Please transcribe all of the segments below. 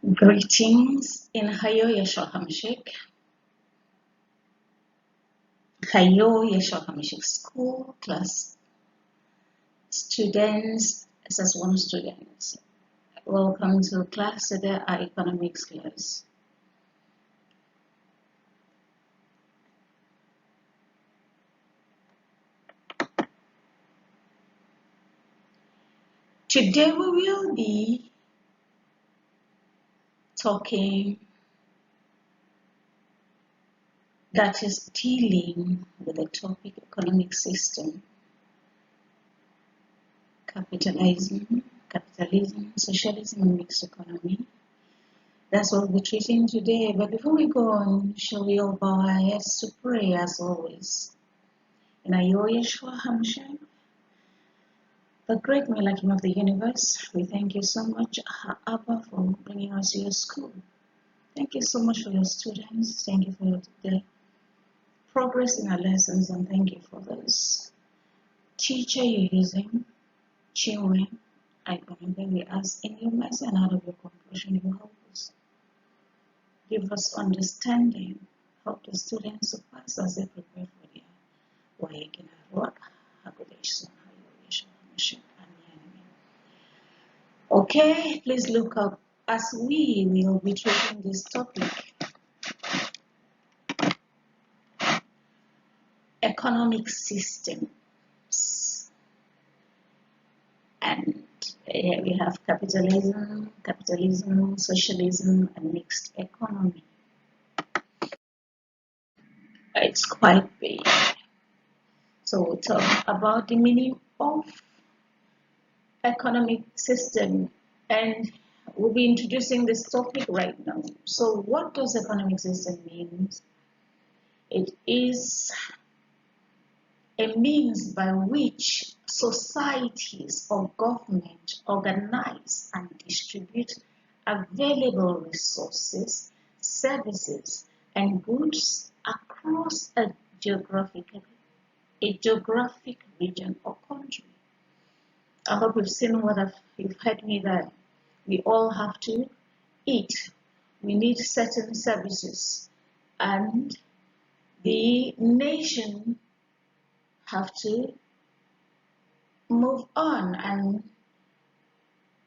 Greetings in YHWH, YHWH school class students, SS1 students. Welcome to class today, our economics class. Today we will be talking that is dealing with the topic economic system, capitalism, socialism, and mixed economy. That's what we're treating today. But before we go on, shall we all bow our heads to pray as always? In YHWH, HAMASCHIAC, the great Lekki of the universe, we thank you so much, Abba, for bringing us to your school. Thank you so much for your students. Thank you for the progress in our lessons, and thank you for this teacher you're using, Chinwe. I remember we ask in your mercy and out of your compassion, you help us. Give us understanding. Help the students to pass as they prepare for their YHWH. Okay, please look up as we will be treating this topic. Economic systems. And here we have capitalism, socialism, and mixed economy. It's quite big. So we'll talk about the meaning of economic system, and we'll be introducing this topic right now. So what does economic system mean? It is a means by which societies or government organize and distribute available resources, services, and goods across a geographic region or country. I hope you've seen you've heard me that we all have to eat. We need certain services, and the nation have to move on and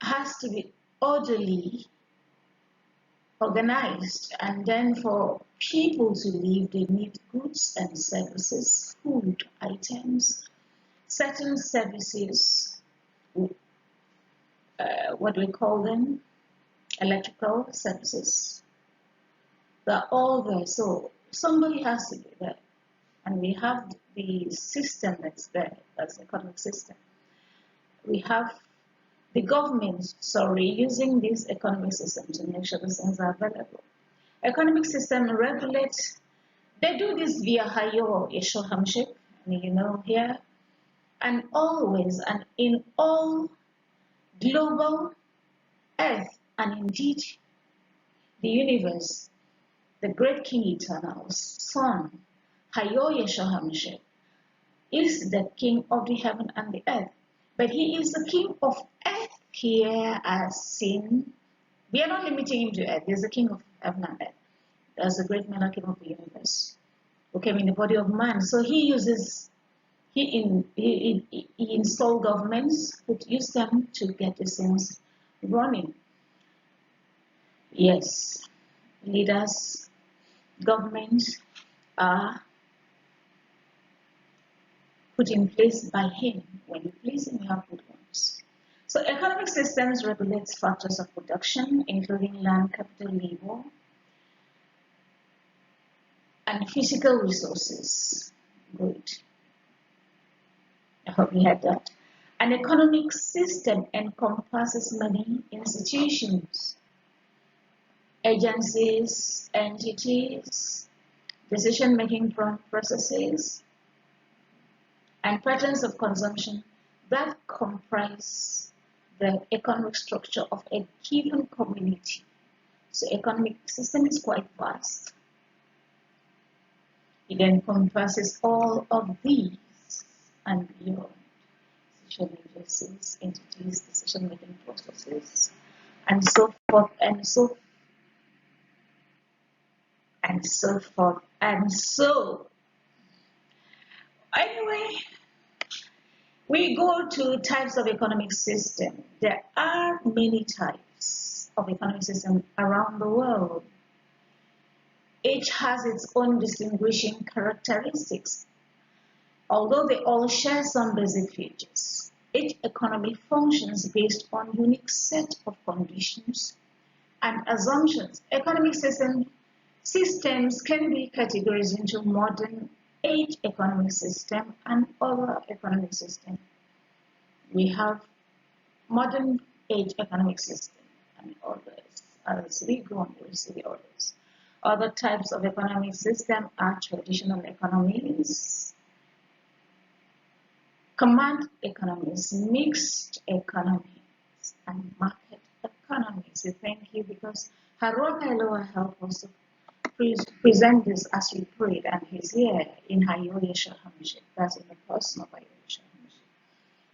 has to be orderly, organized, and then for people to live, they need goods and services, food items, certain services, what do we call them? Electrical services. They're all there, so somebody has to be there. And we have the system that's there, that's the economic system. We have the government, using this economic system to make sure these things are available. Economic system regulates, they do this via YHWH, here, and always, and in all global earth, and indeed the universe, the great King Eternal, Son, YHWH, is the King of the heaven and the earth. But he is the King of earth here as seen. We are not limiting him to earth. He is the King of heaven and earth. That's the great monarch of the universe who came in the body of man. So he uses, he installed governments, would use them to get these things running. Yes, leaders, governments are put in place by him. When you please him, you have good ones. So economic systems regulates factors of production, including land, capital, labor, and physical resources. Good. I hope you had that. An economic system encompasses many institutions, agencies, entities, decision-making processes, and patterns of consumption that comprise the economic structure of a given community. So economic system is quite vast. It encompasses all of these and beyond. Decision agencies, entities, decision-making processes, and so forth and so and so forth and so. Anyway, we go to types of economic system. There are many types of economic system around the world. Each has its own distinguishing characteristics, although they all share some basic features. Each economy functions based on a unique set of conditions and assumptions. Economic systems can be categorized into modern age economic system and other economic system. We have modern age economic system and others. As we go on, we'll see others. Other types of economic system are traditional economies, command economies, mixed economies, and market economies. We thank you because Harold Kailoa helped us to present this as we prayed, and he's here in YHWH, that's in the person of YHWH.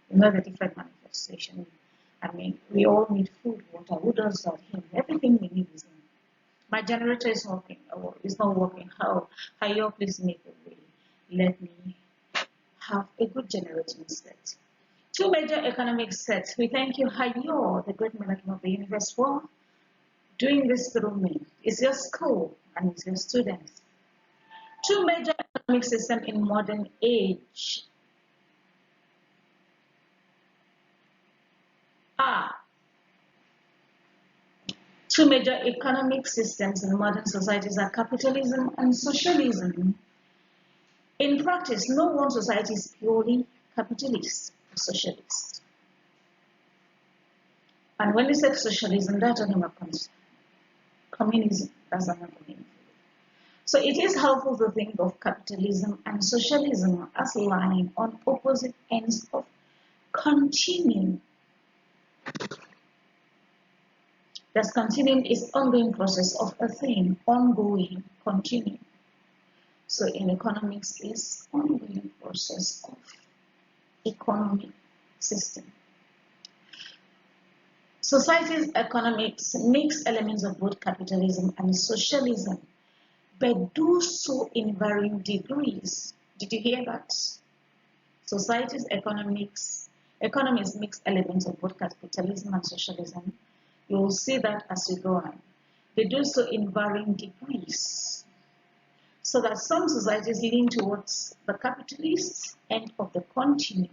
You know the different manifestation. I mean, we all need food, water. Who does that? Him. Everything we need is him. My generator is working, or is not working. How? YHWH, please make a way. Let me have a good generating set. Two major economic sets. We thank you, YHWH, the great miracle of the universe, for doing this through me. It's your school and it's your students. Two major economic systems in modern age are two major economic systems in modern societies are capitalism and socialism. In practice, no one society is purely capitalist or socialist. And when we say socialism, that's talking about communism. That's another name. So it is helpful to think of capitalism and socialism as lying on opposite ends of continuum. That's continuing is ongoing process of a thing, ongoing, continuing. So in economics is ongoing process of economic system. Society's economics mix elements of both capitalism and socialism, but do so in varying degrees. Did you hear that? Society's economics mix elements of both capitalism and socialism. You will see that as we go on. They do so in varying degrees, so that some societies lean towards the capitalist end of the continuum,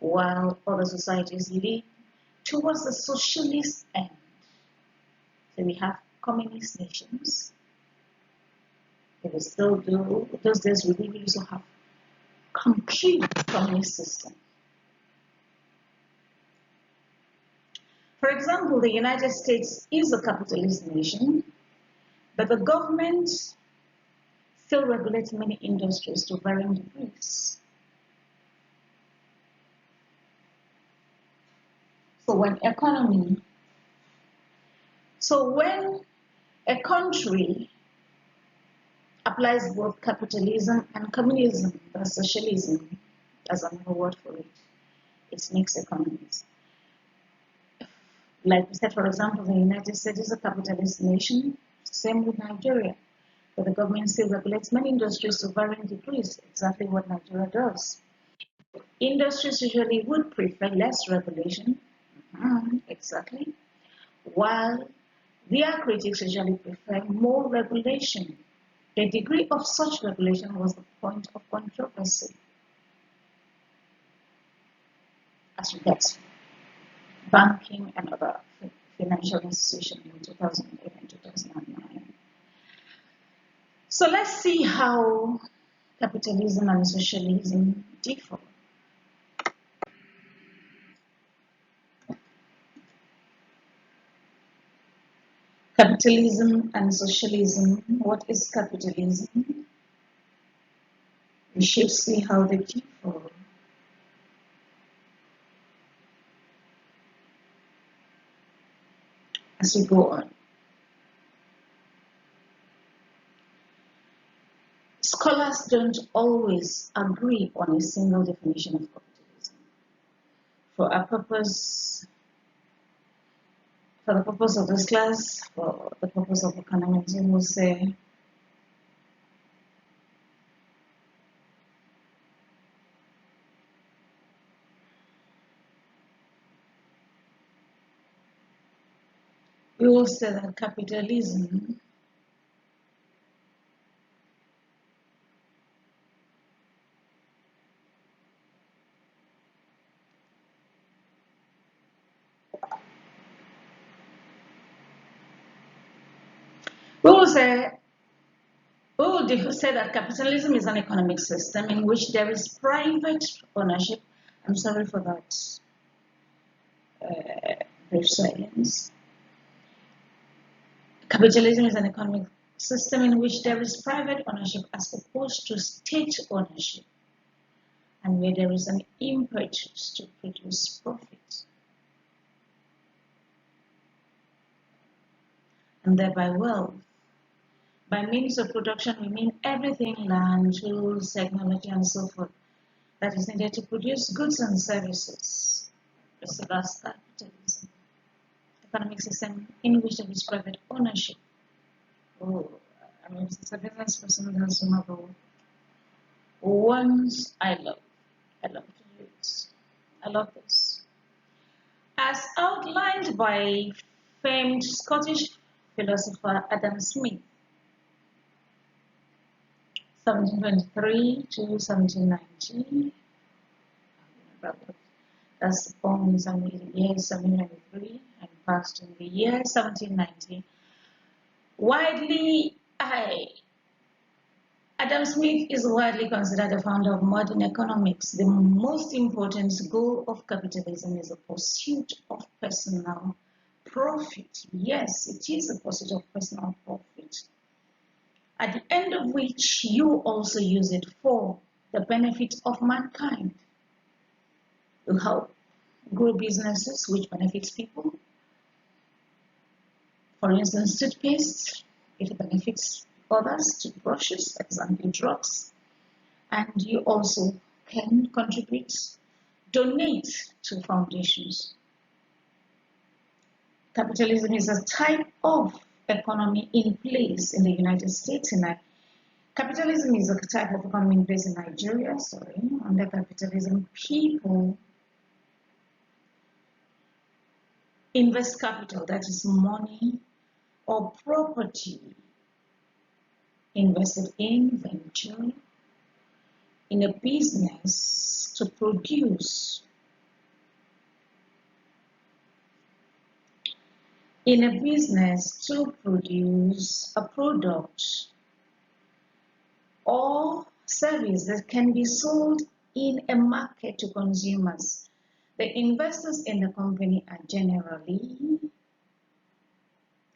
while other societies lean towards the socialist end. So we have communist nations. They will still do, those days we really used to have complete communist system. For example, the United States is a capitalist nation, but the government still regulates many industries to varying degrees. So when a country applies both capitalism and communism, or socialism, as another word for it, it's mixed economies. Like we said, for example, the United States is a capitalist nation, same with Nigeria, but the government still regulates many industries to varying degrees, exactly what Nigeria does. Industries usually would prefer less regulation, exactly, while their critics usually prefer more regulation. The degree of such regulation was the point of controversy. As regards banking and other financial institutions in 2008 and 2009. So let's see how capitalism and socialism differ. Capitalism and socialism. What is capitalism? We should see how they differ. As we go on. Scholars don't always agree on a single definition of capitalism. For the purpose of this class, for the purpose of economics, we will say We will say that capitalism we will say that capitalism is an economic system in which there is private ownership. I'm sorry for that brief silence. Capitalism is an economic system in which there is private ownership as opposed to state ownership, and where there is an impetus to produce profit, and thereby wealth. By means of production, we mean everything: land, tools, technology, and so forth, that is needed to produce goods and services. So that's capitalism. Economic system in which there is private ownership. Oh, I mean, it's a business person has one of the ones I love to use. I love this. As outlined by famed Scottish philosopher Adam Smith, 1723 to 1790. That's born in the year 1793 and passed in the year 1790. Adam Smith is widely considered the founder of modern economics. The most important goal of capitalism is the pursuit of personal profit. Yes, it is the pursuit of personal profit, at the end of which you also use it for the benefit of mankind. You help grow businesses which benefits people. For instance, toothpaste, it benefits others, toothbrushes, example drugs. And you also can contribute, donate to foundations. Capitalism is a type of economy in place in the United States. Capitalism is a type of economy in place in Nigeria. Under capitalism, people invest capital, that is money or property, invested in venture, in a business to produce. In a business to produce a product or service that can be sold in a market to consumers. The investors in the company are generally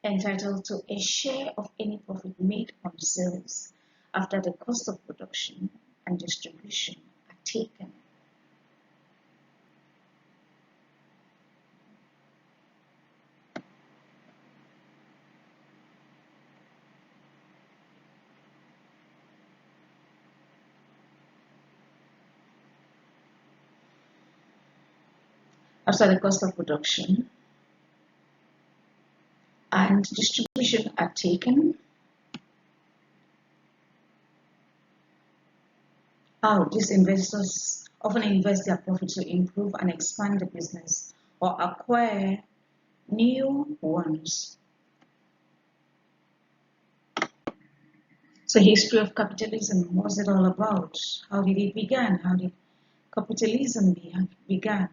entitled to a share of any profit made on sales after the cost of production and distribution are taken. After the cost of production and distribution are taken, these investors often invest their profits to improve and expand the business or acquire new ones. So, history of capitalism, what's it all about? How did it begin? How did capitalism began?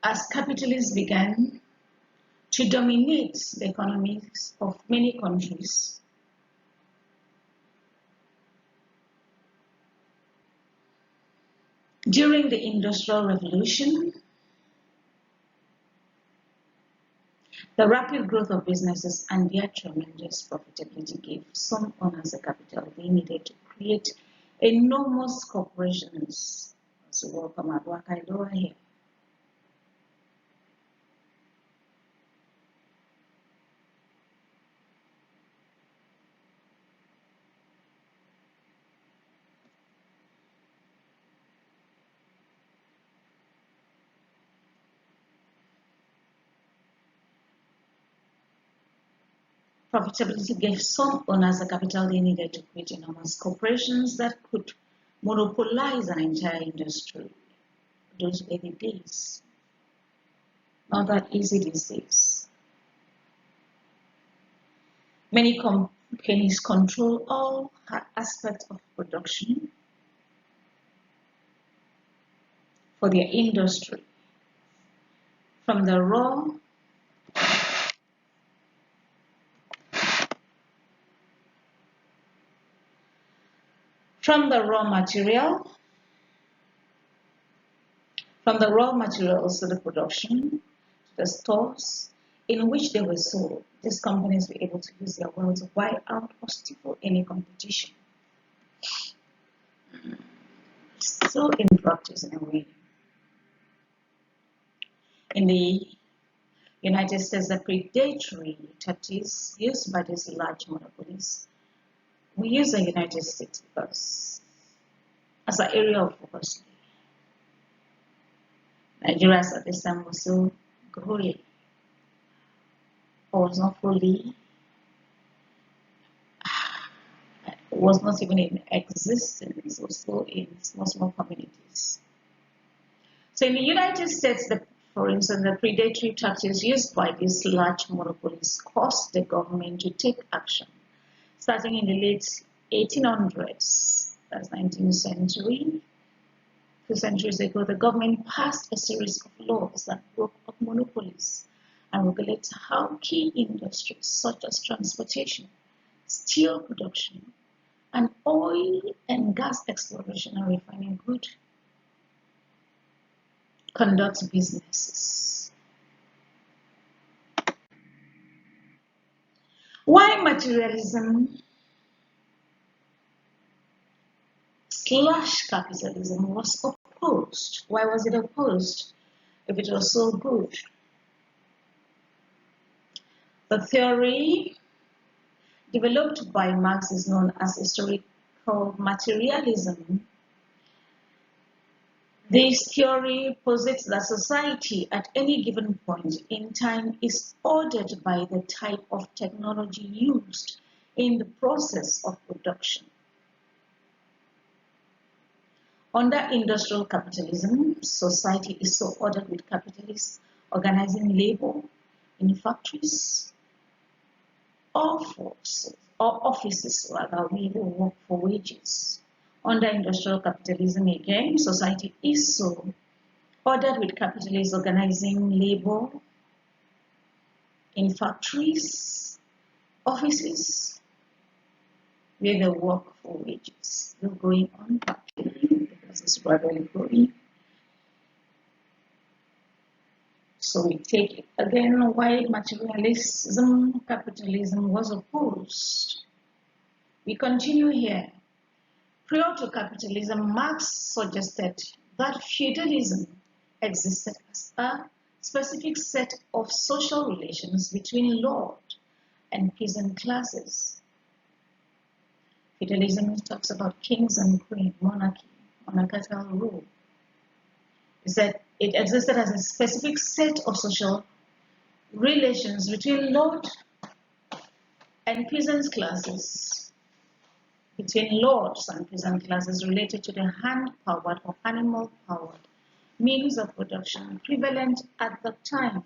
As capitalists began to dominate the economies of many countries, during the Industrial Revolution, the rapid growth of businesses and their tremendous profitability gave some owners the capital they needed to create enormous corporations. So welcome at Wakaidoa here. profitability gave some owners the capital they needed to create enormous corporations that could monopolize an entire industry. Those were the days. Not that easy these days. Many companies control all aspects of production for their industry, from the raw materials to the production, to the stores in which they were sold. These companies were able to use their wealth to buy out or stifle any competition. So in practice, in a way. In the United States, the predatory tactics used by these large monopolies, we use the United States because as an area of focus, Nigeria at this time was still growing, or was not fully, was not even in existence, was still in small communities. So in the United States, for instance, the predatory tactics used by these large monopolies caused the government to take action. Starting in the late 1800s, that's 19th century, 2 centuries ago, the government passed a series of laws that broke up monopolies and regulated how key industries such as transportation, steel production, and oil and gas exploration and refining could conduct businesses. Why materialism / capitalism was opposed? Why was it opposed if it was so good? The theory developed by Marx is known as historical materialism. This theory posits that society at any given point in time is ordered by the type of technology used in the process of production. Under industrial capitalism, society is so ordered with capitalists organizing labor in factories or offices rather, we will work for wages. Under industrial capitalism again, society is so ordered with capitalists organizing labor in factories, offices, where they work for wages. Still going on factory because it's gradually growing. So we take it again why materialism, capitalism was opposed. We continue here. Prior to capitalism, Marx suggested that feudalism existed as a specific set of social relations between lord and peasant classes. Feudalism talks about kings and queens, monarchy, monarchical rule. It said it existed as a specific set of social relations between lord and peasant classes. Between lords and peasant classes related to the hand-powered or animal-powered means of production prevalent at the time.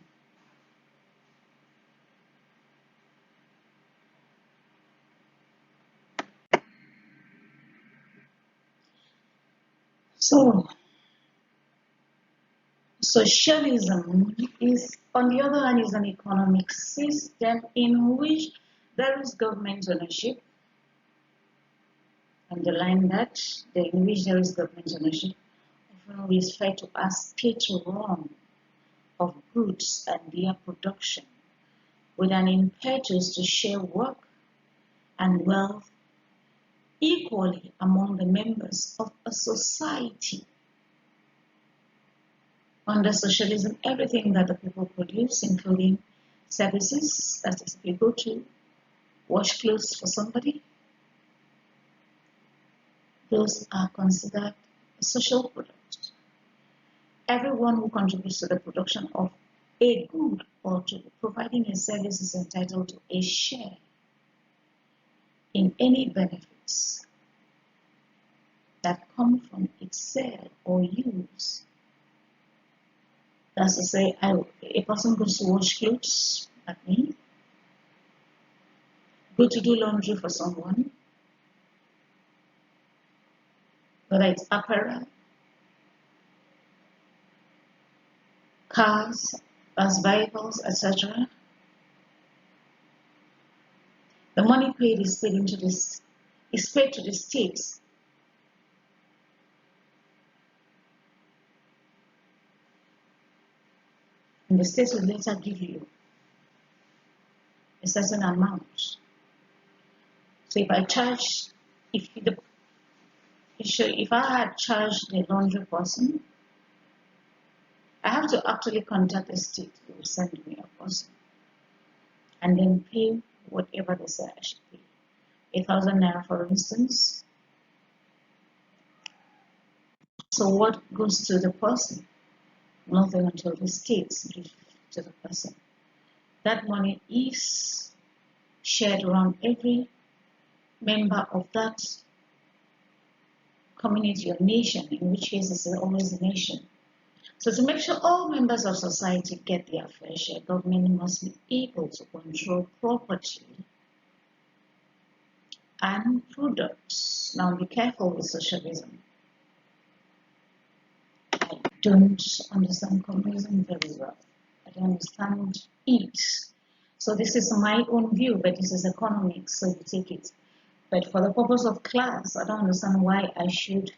So, socialism is, on the other hand, is an economic system in which there is government ownership. Underline that, in which there is government ownership, often referred to as state run of goods and their production, with an impetus to share work and wealth equally among the members of a society. Under socialism, everything that the people produce, including services, that is, if you go to wash clothes for somebody, those are considered a social product. Everyone who contributes to the production of a good or to providing a service is entitled to a share in any benefits that come from its sale or use. That's to say, a person goes to wash clothes, like me, go to do laundry for someone, whether it's apparel, cars, as vehicles, etc. The money paid is paid into this, is paid to the states. And the states will later give you a certain amount. So if I charge, if I had charged the laundry person, I have to actually contact the state who will send me a person and then pay whatever they say I should pay. 1,000 naira, for instance. So what goes to the person? Nothing until the states give to the person. That money is shared around every member of that community or nation, in which case it's always a nation. So to make sure all members of society get their fair share, government must be able to control property and products. Now be careful with socialism. I don't understand communism very well. I don't understand it. So this is my own view, but this is economics, so you take it. But for the purpose of class, I don't understand why I should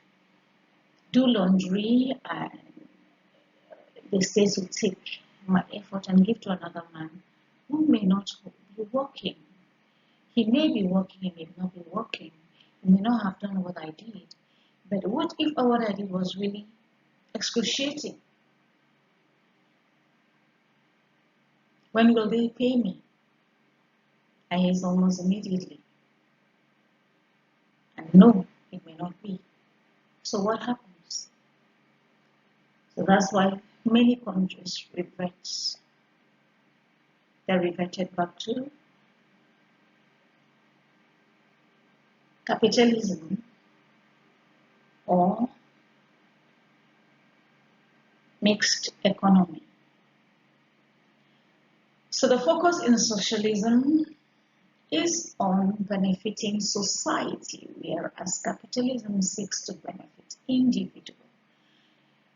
do laundry and the states will take my effort and give to another man who may not be working. He may be working, he may not be working, he may not have done what I did. But what if what I did was really excruciating? When will they pay me? And it's almost immediately. And no, it may not be. So what happens? So that's why many countries revert. They're reverted back to capitalism or mixed economy. So the focus in socialism is on benefiting society, whereas capitalism seeks to benefit individual.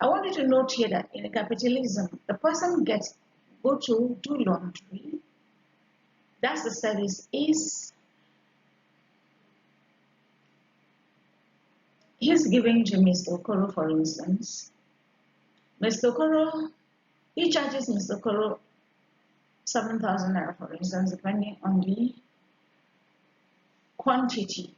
I want you to note here that in capitalism, the person go to do laundry. That's the service is he's giving to Mr. Okoro, for instance. Mr. Okoro, he charges Mr. Okoro 7,000 naira, for instance, depending on the quantity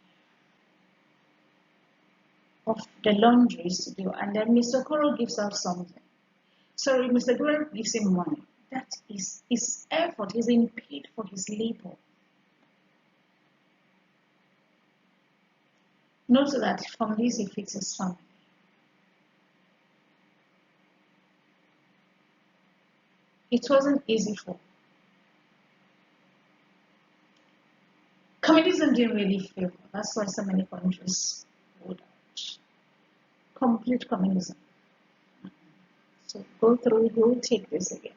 of the laundries to do, and then Mr. Okoro gives out something. Sorry, Mr. Okoro gives him money. That is his effort. He's being paid for his labor. Note that from this he feeds his family. It wasn't easy for him. Communism didn't really favor. That's why so many countries would complete communism. So go through, we'll take this again.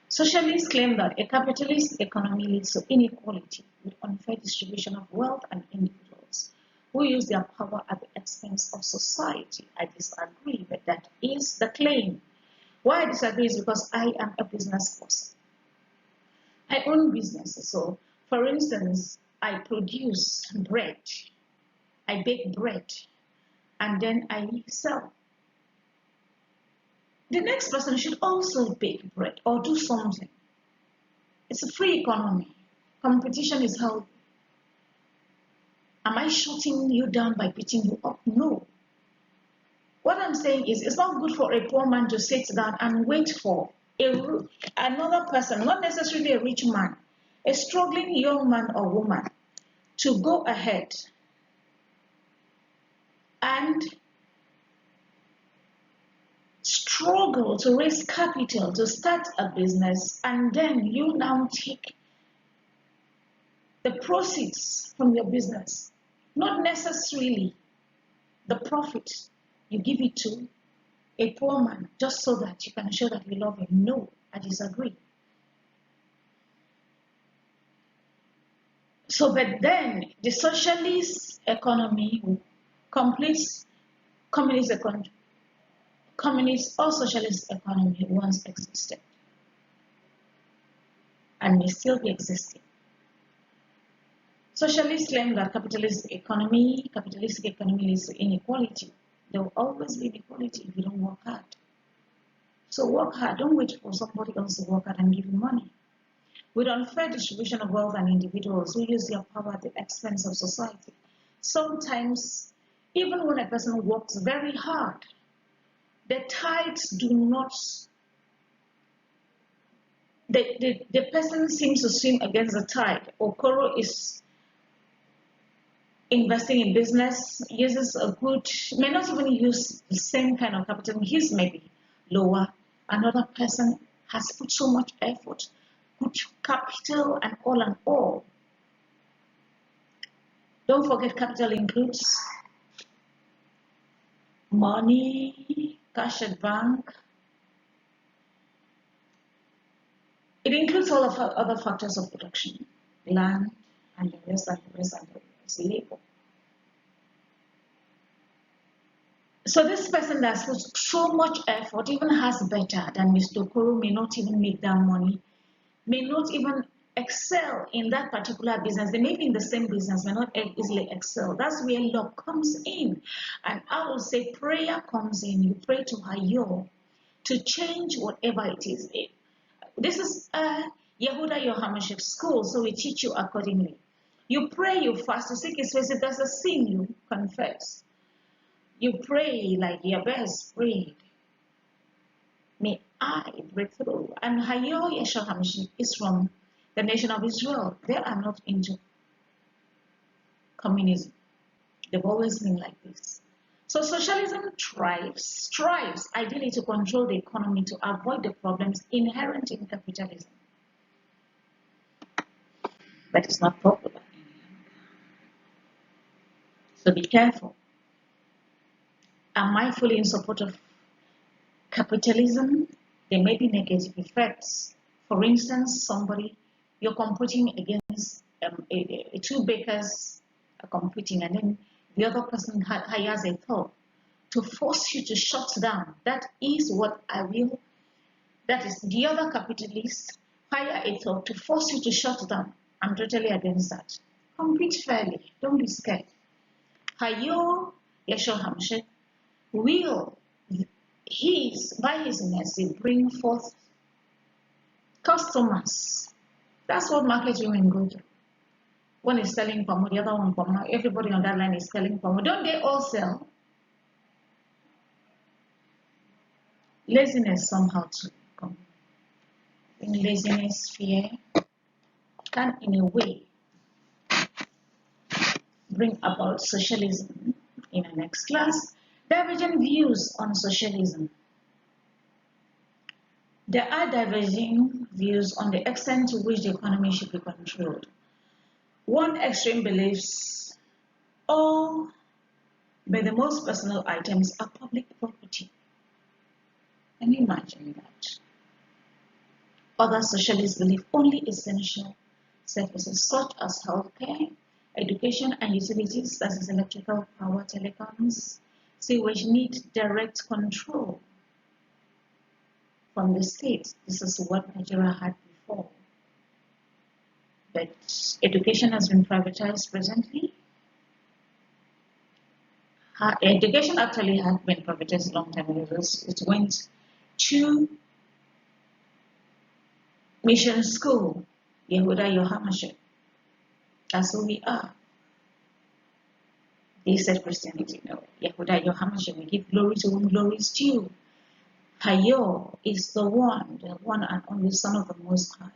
Socialists claim that a capitalist economy leads to inequality with unfair distribution of wealth and individuals who use their power at the expense of society. I disagree, but that is the claim. Why I disagree is because I am a business person. I own businesses. So, for instance, I produce bread. I bake bread, and then I sell. The next person should also bake bread or do something. It's a free economy. Competition is healthy. Am I shutting you down by beating you up? No. What I'm saying is it's not good for a poor man to sit down and wait for another person, not necessarily a rich man, a struggling young man or woman, to go ahead and struggle to raise capital to start a business, and then you now take the proceeds from your business, not necessarily the profit. You give it to a poor man just so that you can show that you love him. No, I disagree. So, but then the socialist economy completes communist economy. Communist or socialist economy once existed and may still be existing. Socialists claim that capitalistic economy leads to inequality. There will always be inequality if you don't work hard. So work hard. Don't wait for somebody else to work hard and give you money. With unfair distribution of wealth and individuals who use their power at the expense of society. Sometimes, even when a person works very hard, the tides do not, the person seems to swim against the tide. Okoro is investing in business, uses a good, may not even use the same kind of capital, his may be lower. Another person has put so much effort, good capital and all. Don't forget, capital includes money, cash at bank. It includes all of other factors of production, land, and the rest, labor. So this person that has put so much effort, even has better than Mr. Okoro, may not even make that money, may not even excel in that particular business. They may be in the same business, may not easily excel. That's where luck comes in. And I will say prayer comes in. You pray to Hayo to change whatever it is. This is YHWH school, so we teach you accordingly. You pray, you fast, you seek His face. If there's a sin, you confess. You pray like Jabez prayed. May I break through. And YHWH is from the nation of Israel. They are not into communism. They've always been like this. So socialism strives ideally to control the economy to avoid the problems inherent in capitalism. But it's not popular. So be careful. Am I fully in support of capitalism? There may be negative effects. For instance, you're competing against two bakers are competing, and then the other person hires a third to force you to shut down. That is what I will. That is the other capitalists hire a third to force you to shut down. I'm totally against that. Compete fairly. Don't be scared. YHWH will by his mercy bring forth customers. That's what market women go through. One is selling pomo, the other one pomo. Everybody on that line is selling pomo. Don't they all sell? Laziness somehow to come. In laziness, fear can in a way bring about socialism. In the next class, divergent views on socialism. There are diverging views on the extent to which the economy should be controlled. One extreme believes all but the most personal items are public property. Can you imagine that? Other socialists believe only essential services such as healthcare, education and utilities, that is electrical power, telecoms, which need direct control from the state. This is what Nigeria had before. But education has been privatized presently. Education actually had been privatized a long time ago. It went to mission school, YHWH. That's who we are. They said Christianity, no. YHWH, we give glory to whom glory is due. Hayo is the one and only Son of the Most High,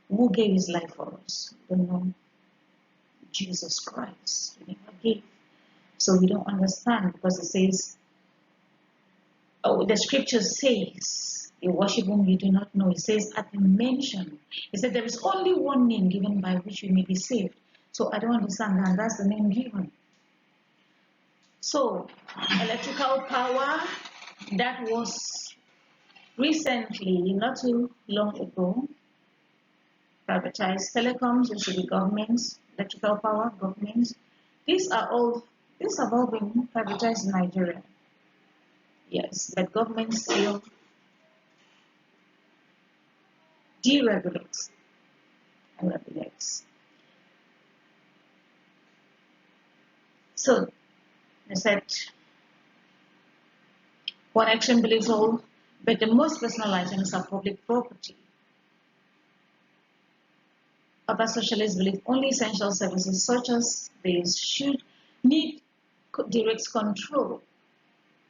who gave his life for us. We don't know Jesus Christ. He never gave. So we don't understand, because it says, the scripture says, You worship whom you do not know. It says at the mention, it said there is only one name given by which you may be saved. So I don't understand that. That's the name given. So electrical power that was recently, not too long ago, privatized. Telecoms, which should be governments, electrical power, governments. These have all been privatized in Nigeria. Yes, but government still deregulates and regulates. So I said one action believes all, but the most personal items are public property. Other socialists believe only essential services such as these should need direct control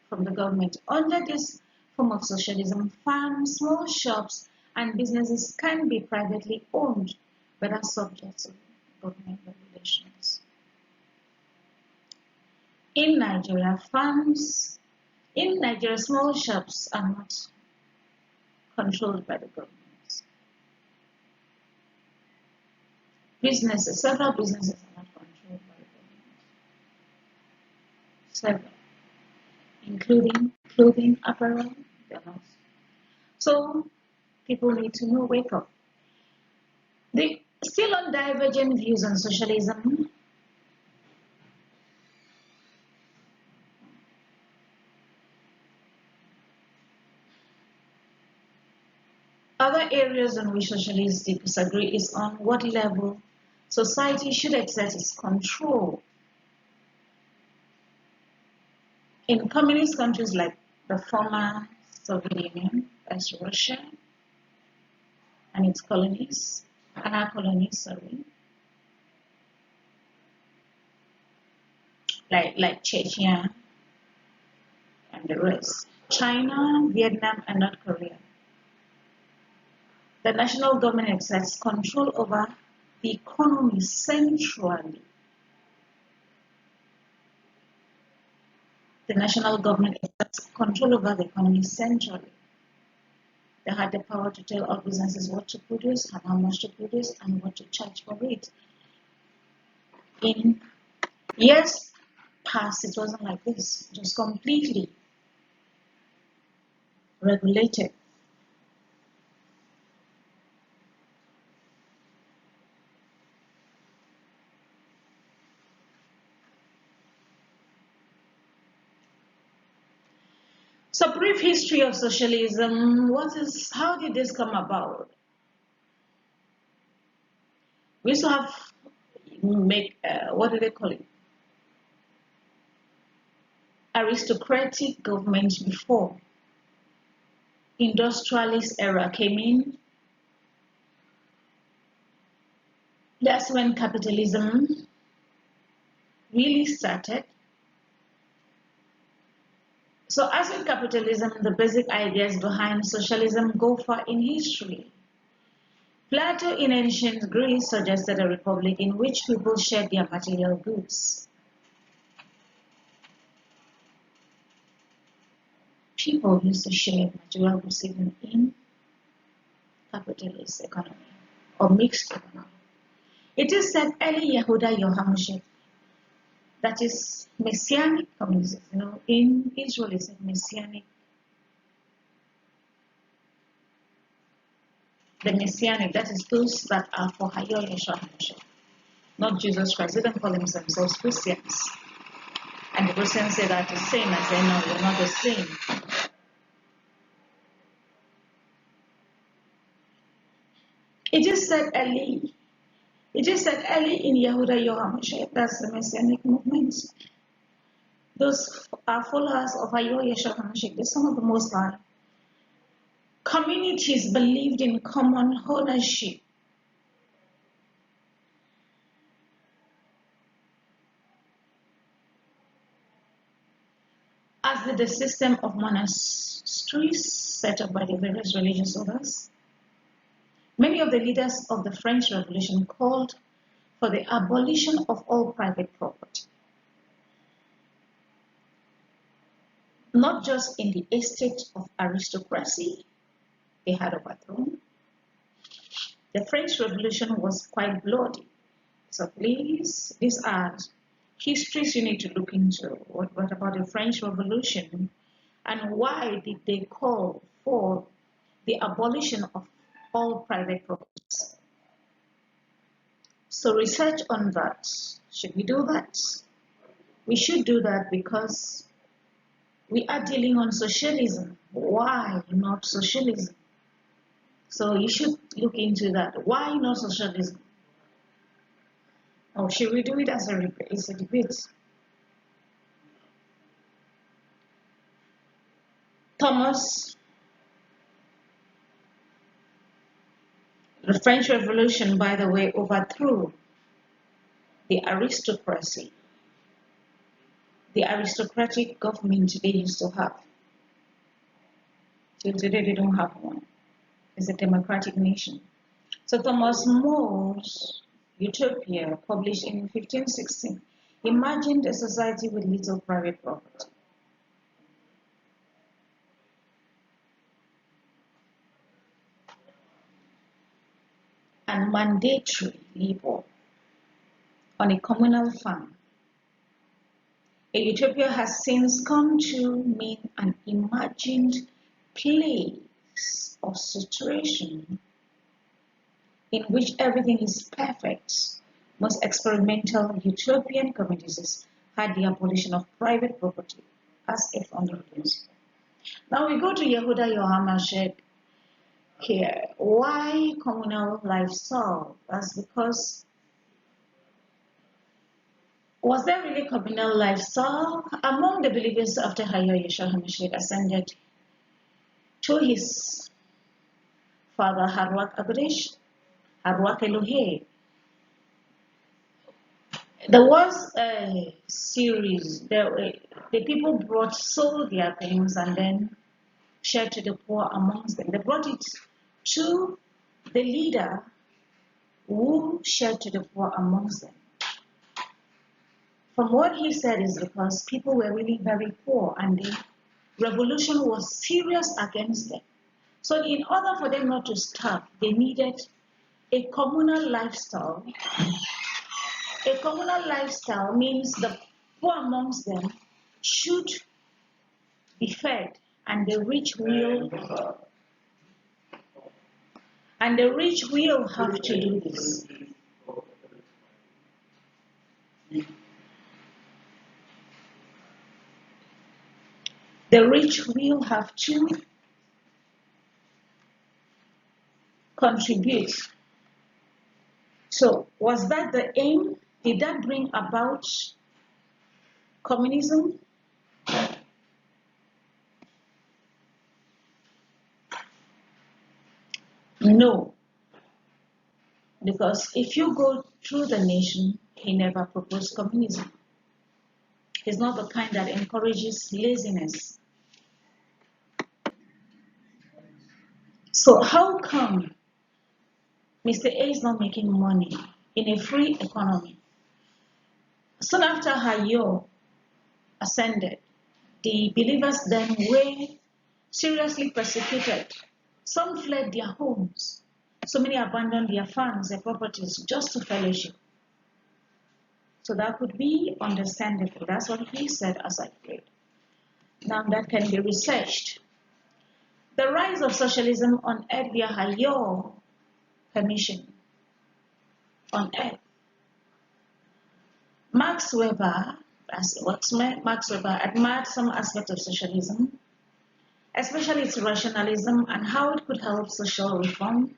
from the government. Under this form of socialism, farms, small shops, and businesses can be privately owned, but are subject to government regulations. In Nigeria, small shops are not controlled by the government. Several businesses are not controlled by the government. Several, including clothing, apparel, they're not. So people need to know, wake up. They still on divergent views on socialism. Other areas on which socialists disagree is on what level society should exert its control. In communist countries like the former Soviet Union, as Russia and its colonies, and our colonies, like Chechnya and the rest, China, Vietnam, and North Korea. The national government exerts control over the economy centrally. The national government exerts control over the economy centrally. They had the power to tell all businesses what to produce and how much to produce and what to charge for it. In years past, it wasn't like this. It was completely regulated. So, brief history of socialism. How did this come about? We used to have what do they call it? Aristocratic government before industrialist era came in. That's when capitalism really started. So as with capitalism, the basic ideas behind socialism go far in history. Plato in ancient Greece suggested a republic in which people shared their material goods. People used to share material goods even in capitalist economy or mixed economy. It is said early YHWH, that is messianic communism. In Israel it's messianic. The messianic, that is those that are for YHWH, not Jesus Christ. They don't call themselves Christians. And the Christians say that the same. I say no, you're not the same. It is said early in YHWH, that's the messianic movement. Those are followers of YHWH, the Son of the Most High. Communities believed in common ownership. As did the system of monasteries set up by the various religious orders. Many of the leaders of the French Revolution called for the abolition of all private property, not just in the estate of aristocracy, he had overthrown. The French Revolution was quite bloody. So please, these are histories you need to look into. What about the French Revolution? And why did they call for the abolition of all private properties? So research on that. Should we do that? We should do that because we are dealing on socialism. Why not socialism? So you should look into that. Why not socialism? Or should we do it as a debate? Thomas, the French Revolution, by the way, overthrew the aristocracy, the aristocratic government they used to have. Till today, they don't have one. It's a democratic nation. So Thomas More's Utopia, published in 1516, imagined a society with little private property. And mandatory labor on a communal farm. A utopia has since come to mean an imagined place or situation in which everything is perfect. Most experimental utopian communities had the abolition of private property as a founding principle. Now we go to YHWH HAMASCHIAC here. Why communal lifestyle? That's because, was there really communal lifestyle among the believers after YHWH HAMASCHIAC ascended to his father Harwak Agudesh, Harwak Elohe? There was a series. The people sold their things and then shared to the poor amongst them. They brought it to the leader who shared to the poor amongst them. From what he said is because people were really very poor and the revolution was serious against them. So in order for them not to starve, they needed a communal lifestyle. A communal lifestyle means the poor amongst them should be fed and the rich will have to do this. The rich will have to contribute. So, was that the aim? Did that bring about communism? No. Because if you go through the nation, he never proposed communism. He's not the kind that encourages laziness. So how come Mr. A is not making money in a free economy? Soon after Hayo ascended, the believers then were seriously persecuted. Some fled their homes. So many abandoned their farms, their properties, just to fellowship. So that could be understandable. That's what he said as I prayed. Now that can be researched. The rise of socialism on earth via Hayo permission on earth. Max Weber admired some aspects of socialism, especially its rationalism and how it could help social reform,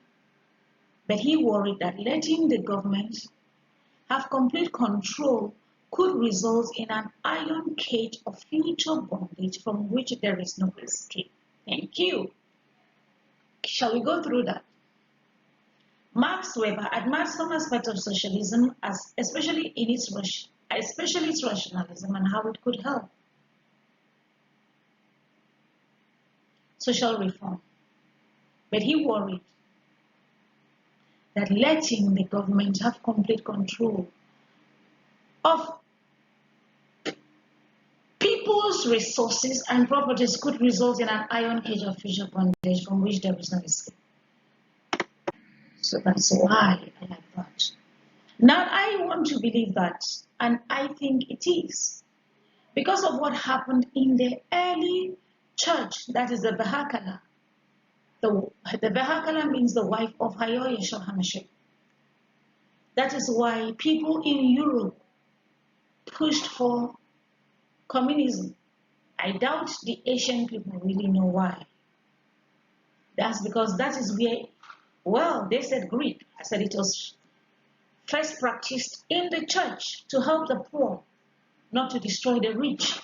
but he worried that letting the government have complete control could result in an iron cage of future bondage from which there is no escape. Thank you. Shall we go through that? Max Weber admired some aspects of socialism, especially its rationalism and how it could help social reform. But he worried that letting the government have complete control of people's resources and properties could result in an iron cage of future bondage from which there is no escape. So that's why I like that. Now I want to believe that, and I think it is, because of what happened in the early church, that is the Bahakala. The Bahakala means the wife of YHWH HAMASCHIAC. That is why people in Europe pushed for communism. I doubt the Asian people really know why. That's because that is where, well, they said Greek. I said it was first practiced in the church to help the poor, not to destroy the rich.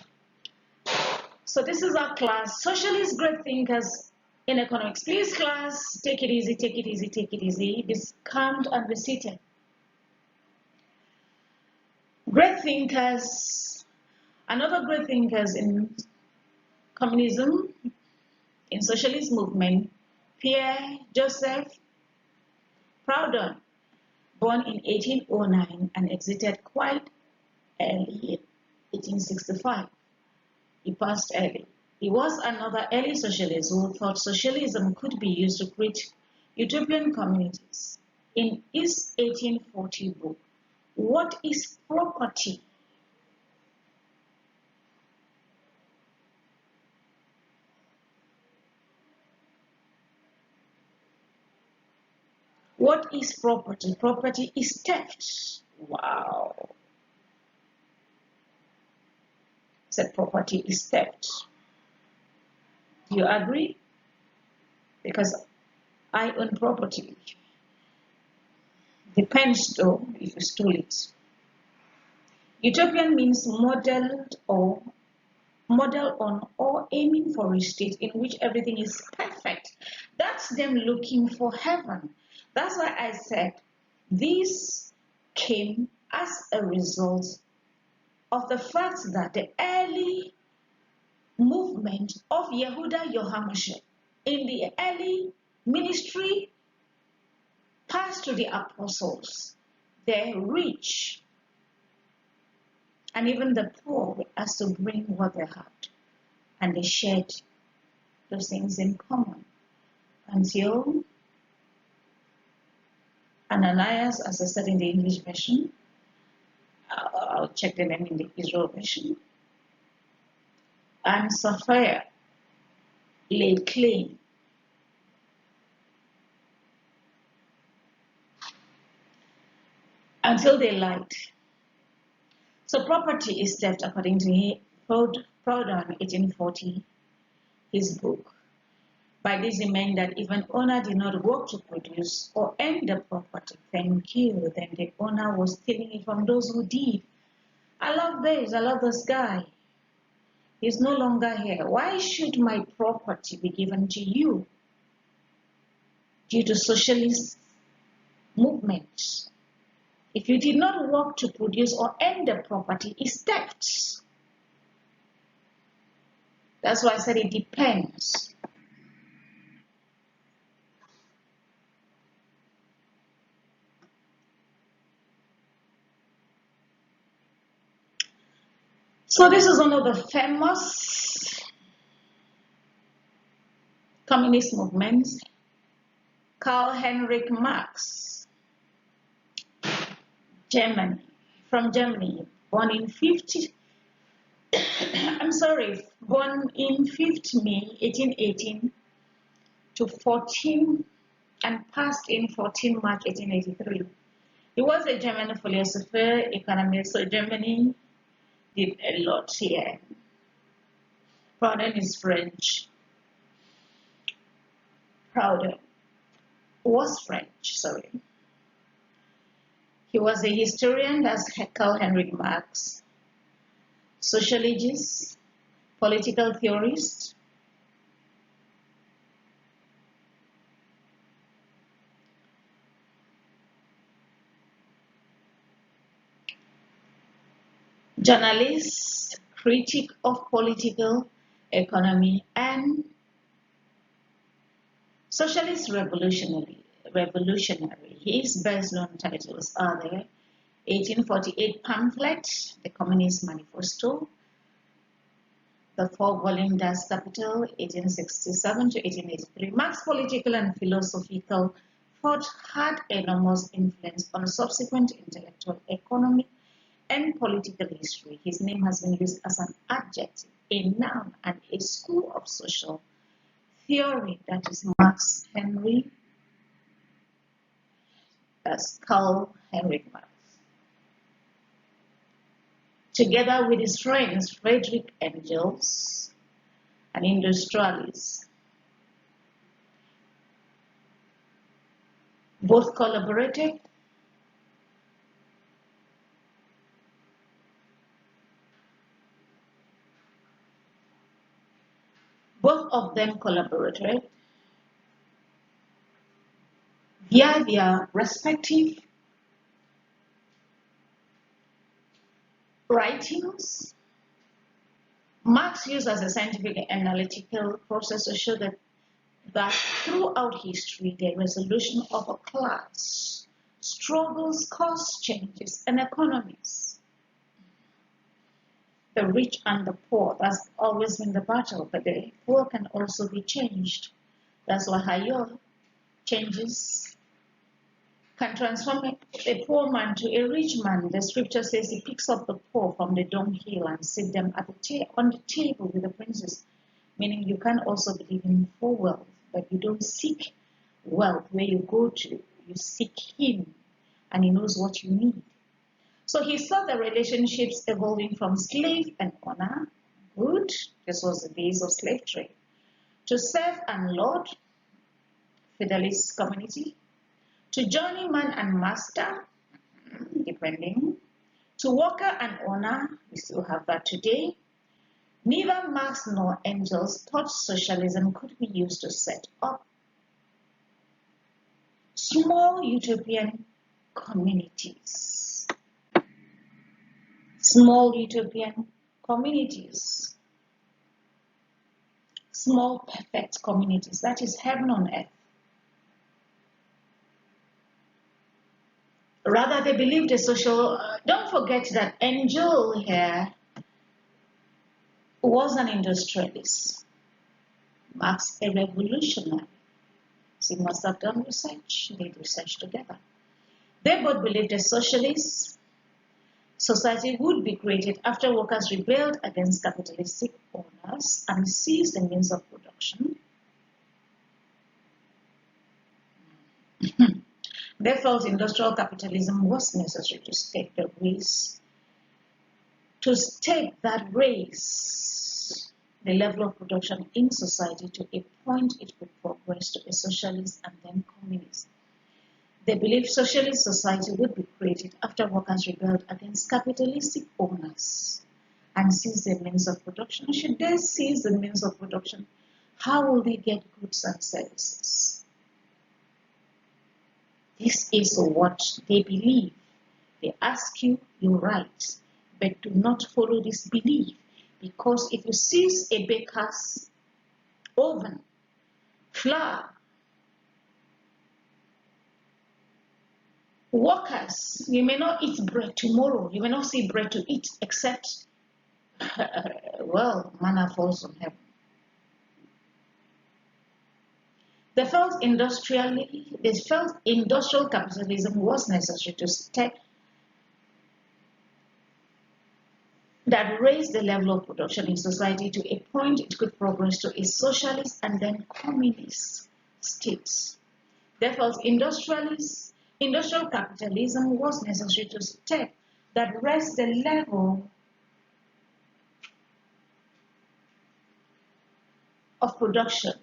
So this is our class, socialist great thinkers in economics. Please class, take it easy, take it easy, take it easy. Be calm and be seated. Great thinkers, another great thinkers in communism, in socialist movement, Pierre Joseph Proudhon, born in 1809 and exited quite early, 1865. He passed early. He was another early socialist who thought socialism could be used to create utopian communities. In his 1840 book, What is Property? What is property? Property is theft. Wow. Said property is theft. Do you agree? Because I own property. Depends though if you stole it. Utopian means model on or aiming for a state in which everything is perfect. That's them looking for heaven. That's why I said this came as a result of the fact that the early movement of YEHUDA HAMASCHIAC in the early ministry passed to the apostles, the rich, and even the poor were asked to bring what they had, and they shared those things in common until Ananias, as I said in the English version, I'll check the name in the Israel version, and Sapphira laid claim until they lied. So property is theft according to Proudhon, 1840, his book. By this he meant that if an owner did not work to produce or earn the property, thank you, then the owner was stealing it from those who did. I love this guy. He's no longer here. Why should my property be given to you? Due to socialist movement. If you did not work to produce or earn the property, it's theft. That's why I said it depends. So this is one of the famous communist movements, Karl Heinrich Marx, from Germany, born in 5th May 1818 to 14 and passed in 14 March 1883. He was a German philosopher, economist, so Germany did a lot here. Proudhon is French. Proudhon was French, sorry. He was a historian, that's Karl Heinrich Marx, sociologist, political theorist, journalist, critic of political economy, and socialist revolutionary. His best-known titles are the 1848 pamphlet, The Communist Manifesto, The four-volume Das Kapital, 1867 to 1883. Marx's political and philosophical thought had enormous influence on subsequent intellectual, economic, and political history. His name has been used as an adjective, a noun, and a school of social theory, that is Marx Henry, as Karl Heinrich Marx. Together with his friends Friedrich Engels, an industrialist, both collaborated Both of them collaborated via their respective writings. Marx used as a scientific and analytical process to show that throughout history, the resolution of a class struggles cause changes in economies. The rich and the poor, that's always been the battle, but the poor can also be changed. That's why higher changes can transform a poor man to a rich man. The scripture says he picks up the poor from the dunghill and sits them at on the table with the princes, meaning you can also believe in full wealth, but you don't seek wealth where you go to. You seek him, and he knows what you need. So he saw the relationships evolving from slave and owner, good, this was the days of slave trade, to serf and lord, feudalist community, to journeyman and master, depending, to worker and owner, we still have that today. Neither Marx nor Engels thought socialism could be used to set up small utopian communities. Small utopian communities. Small perfect communities, that is heaven on earth. Rather, they believed a social, don't forget that Engel here was an industrialist. Marx a revolutionary. So he must have done research, they did research together. They both believed a socialist society would be created after workers rebelled against capitalistic owners and seized the means of production. They felt industrial capitalism was necessary to stake that raise the level of production in society to a point it could progress to a socialist and then communist. They believed socialist society would be created after workers rebelled against capitalistic owners and seized the means of production. Should they seize the means of production, how will they get goods and services? This is what they believe. They ask you, you write, but do not follow this belief, because if you seize a baker's oven, flour, workers, you may not eat bread tomorrow. You may not see bread to eat, except, well, manna falls from heaven. They felt industrial capitalism was necessary to step that raised the level of production in society to a point it could progress to a socialist and then communist state. They felt industrial capitalism was necessary to step that raised the level of production.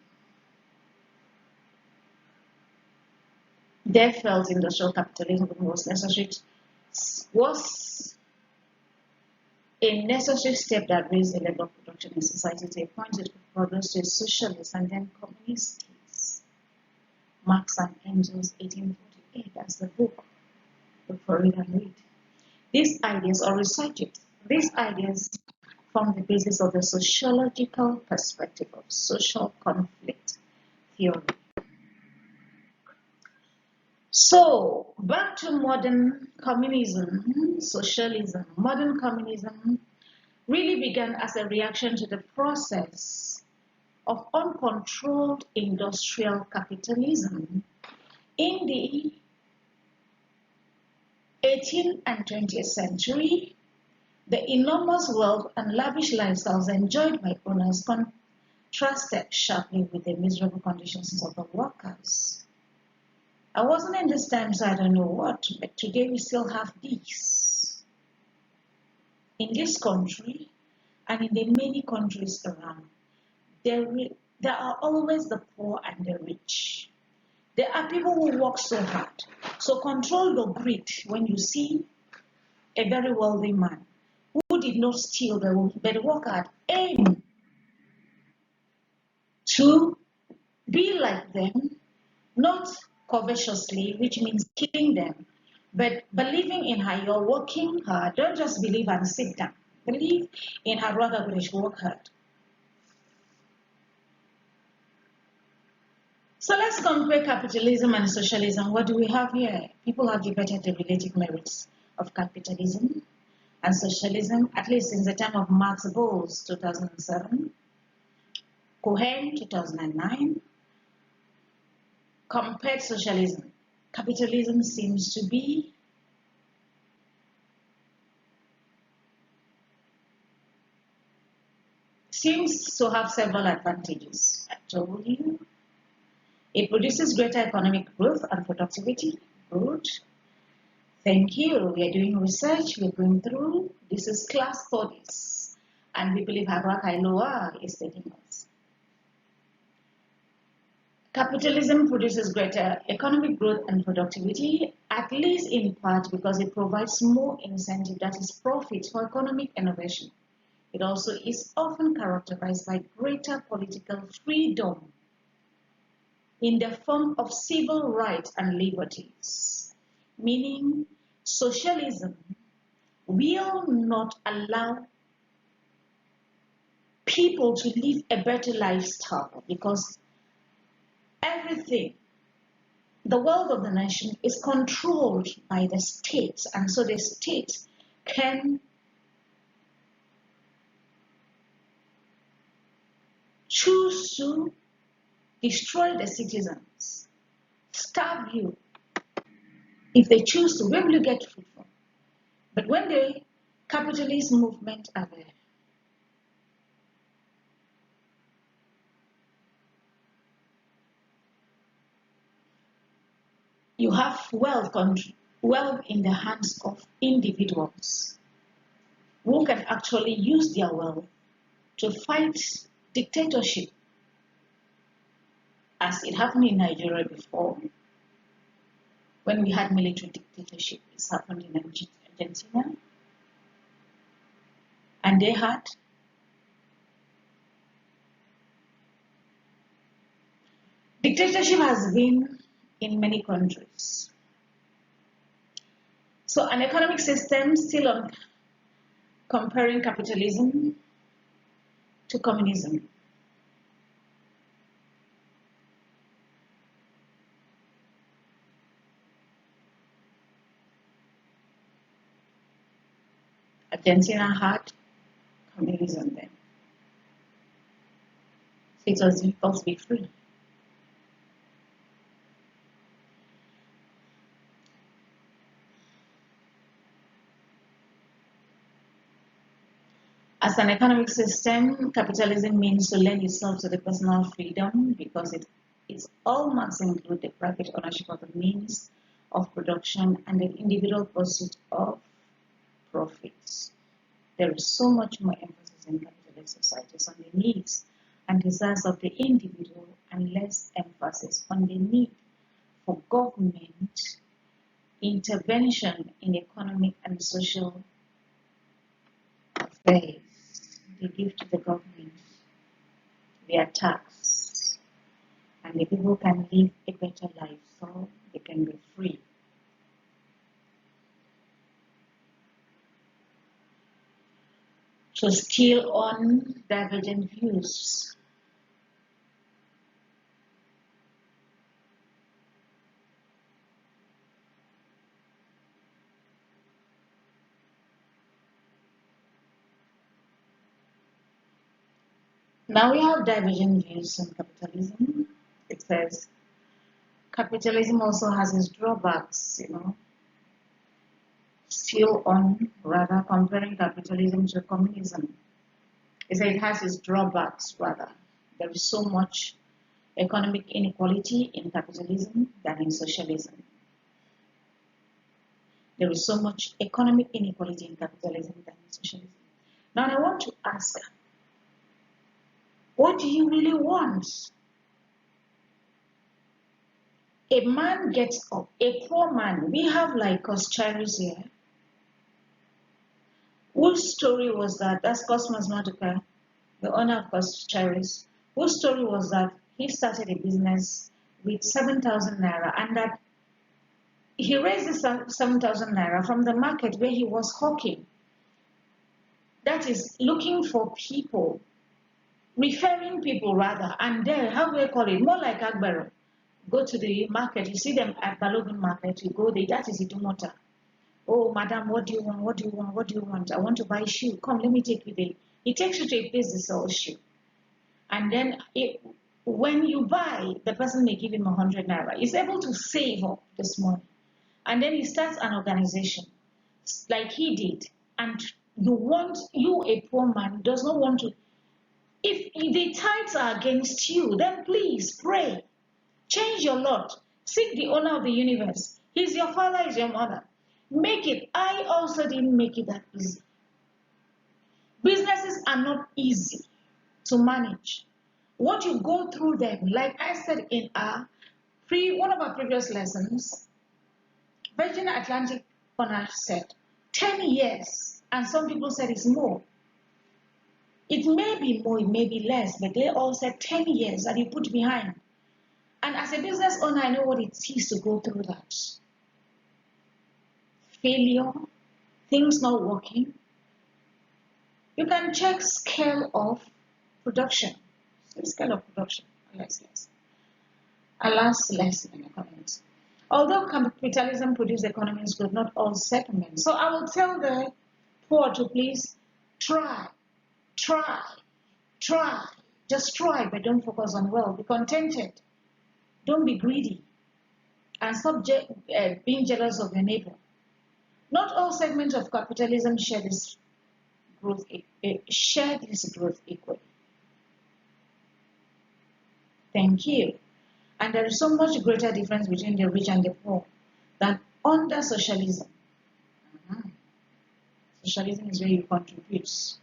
They felt industrial capitalism was a necessary step that raised the level of production in society to a point it could progress to a socialist and then communist states. Marx and Engels, 1848, that's the book. Look for it and read. These ideas are recited. These ideas form the basis of the sociological perspective of social conflict theory. So, back to modern communism, socialism. Modern communism really began as a reaction to the process of uncontrolled industrial capitalism in the 18th and 20th century. The enormous wealth and lavish lifestyles enjoyed by owners contrasted sharply with the miserable conditions of the workers. I wasn't in this time, so I don't know what, but today we still have these. In this country and in the many countries around, there are always the poor and the rich. There are people who work so hard. So control your greed when you see a very wealthy man who did not steal but work hard. Aim to be like them, not covetously, which means killing them, but believing in her. You're working hard. Don't just believe and sit down. Believe in her rather than work hard. So let's compare capitalism and socialism. What do we have here? People have debated the relative merits of capitalism and socialism, at least since the time of Max Bowles, 2007, Cohen, 2009. Compared socialism, capitalism seems to have several advantages. I told you. It produces greater economic growth and productivity. Good. Thank you. We are doing research. We are going through. This is class studies. And we believe Harak Ailoa is taking us. Capitalism produces greater economic growth and productivity, at least in part because it provides more incentive, that is profit, for economic innovation. It also is often characterized by greater political freedom in the form of civil rights and liberties, meaning socialism will not allow people to live a better lifestyle because everything, the wealth of the nation is controlled by the states, and so the state can choose to destroy the citizens, starve you. If they choose to, where will you get food from? But when the capitalist movement are there, you have wealth in the hands of individuals who can actually use their wealth to fight dictatorship, as it happened in Nigeria before. When we had military dictatorship, it's happened in Argentina. And they had dictatorship has been in many countries. So an economic system still on comparing capitalism to communism. Argentina had communism then. So it was supposed to be free. As an economic system, capitalism means to lend itself to the personal freedom because its hallmarks include the private ownership of the means of production and the individual pursuit of profits. There is so much more emphasis in capitalist societies on the needs and desires of the individual and less emphasis on the need for government intervention in economic and social affairs. They give to the government their tax, and the people can live a better life, so they can be free. So still on divergent views. Now we have divergent views on capitalism. It says capitalism also has its drawbacks, still on rather comparing capitalism to communism. It says it has its drawbacks rather. There is so much economic inequality in capitalism than in socialism. There is so much economic inequality in capitalism than in socialism. Now I want to ask, what do you really want? A man gets up, a poor man, we have like Coscharis here. Whose story was that? That's Cosmos Maduka, the owner of Coscharis. Whose story was that he started a business with 7,000 naira and that he raised the 7,000 naira from the market where he was hawking. That is looking for people, referring people rather, and there, how do I call it? More like Agbero. Go to the market, you see them at Balogun market, you go there, that is Idumota. Oh, madam, what do you want? What do you want? What do you want? I want to buy shoe. Come, let me take you there. He takes you to a place to sell shoe. And then when you buy, the person may give him 100 naira. He's able to save up this money. And then he starts an organization like he did. And you, a poor man, does not want to. If the tithes are against you, then please pray. Change your lot. Seek the owner of the universe. He's your father, he's your mother. Make it. I also didn't make it that easy. Businesses are not easy to manage. What you go through them, like I said in one of our previous lessons, Virgin Atlantic owner said 10 years, and some people said it's more. It may be more, it may be less, but they all said 10 years that you put behind. And as a business owner, I know what it is to go through that. Failure, things not working. You can check scale of production. Scale of production. Yes. A last lesson in economics. Although capitalism produces economies good, not all settlements. So I will tell the poor to please try. Just try, but don't focus on wealth. Be contented. Don't be greedy, and stop being jealous of your neighbor. Not all segments of capitalism share this growth equally. Thank you. And there is so much greater difference between the rich and the poor than under socialism. Socialism is where you contribute,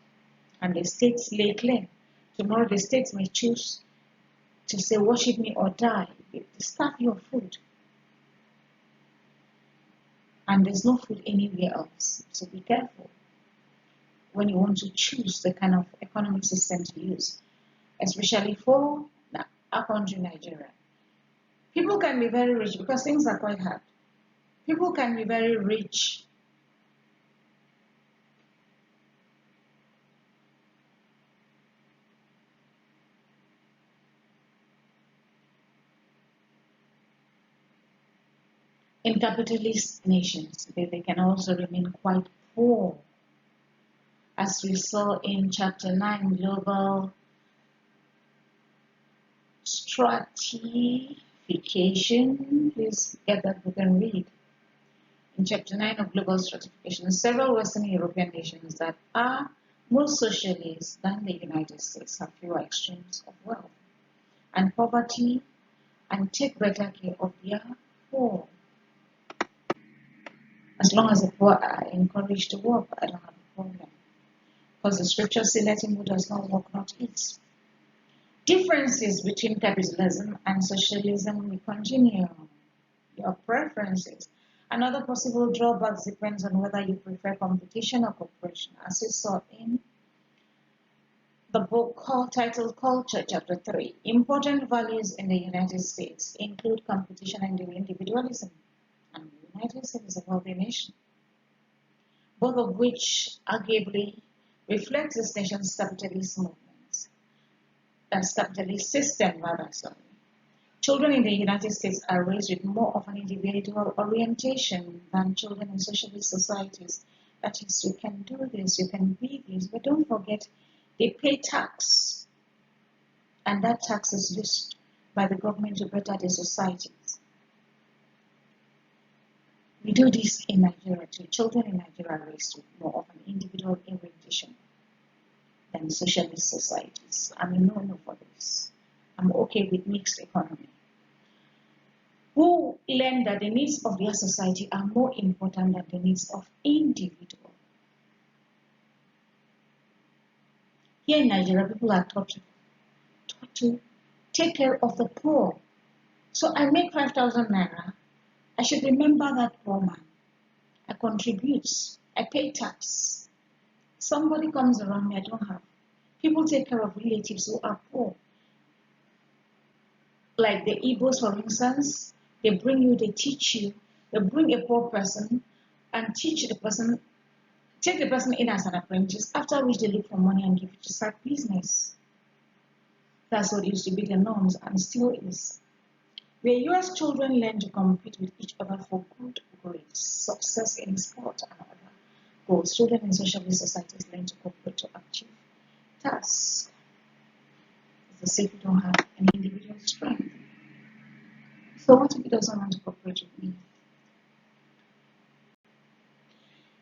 and the states lay claim. Tomorrow the states may choose to say, worship me or die. Starve your food. And there's no food anywhere else. So be careful when you want to choose the kind of economic system to use, especially for our country, Nigeria. People can be very rich because things are quite hard. People can be very rich in capitalist nations, but they can also remain quite poor. As we saw in chapter 9, global stratification. Please get that book and read. In chapter 9 of global stratification, several Western European nations that are more socialist than the United States have fewer extremes of wealth and poverty and take better care of their poor. As long as the poor are encouraged to work, I don't have a problem. Because the scriptures say, let him who does not work not eat. Differences between capitalism and socialism will continue. Your preferences. Another possible drawback depends on whether you prefer competition or cooperation, as we saw in the book titled Culture, Chapter 3. Important values in the United States include competition and individualism. And the United States is a wealthy nation, both of which arguably reflects this nation's capitalist movements. That's capitalist system, rather, sorry. Children in the United States are raised with more of an individual orientation than children in socialist societies. That is, you can do this, you can be this, but don't forget they pay tax. and that tax is used by the government to better the societies. We do this in Nigeria too. Children in Nigeria are raised with more of an individual orientation than socialist societies. I'm a no-no for this. I'm okay with mixed economy. Who learn that the needs of their society are more important than the needs of individual. Here in Nigeria, people are taught to take care of the poor. So I make 5,000 naira. I should remember that poor man. I contribute. I pay tax. Somebody comes around me, I don't have. People take care of relatives who are poor. Like the Igbos, for instance, they bring you, they teach you. They bring a poor person and teach the person, take the person in as an apprentice, after which they look for money and give it to start business. That's what used to be the norms and still is. Where US children learn to compete with each other for good grades, success in sport and other goals, children in socialist societies learn to cooperate to achieve tasks. It's as if you don't have an individual strength. So what if he doesn't want to cooperate with me?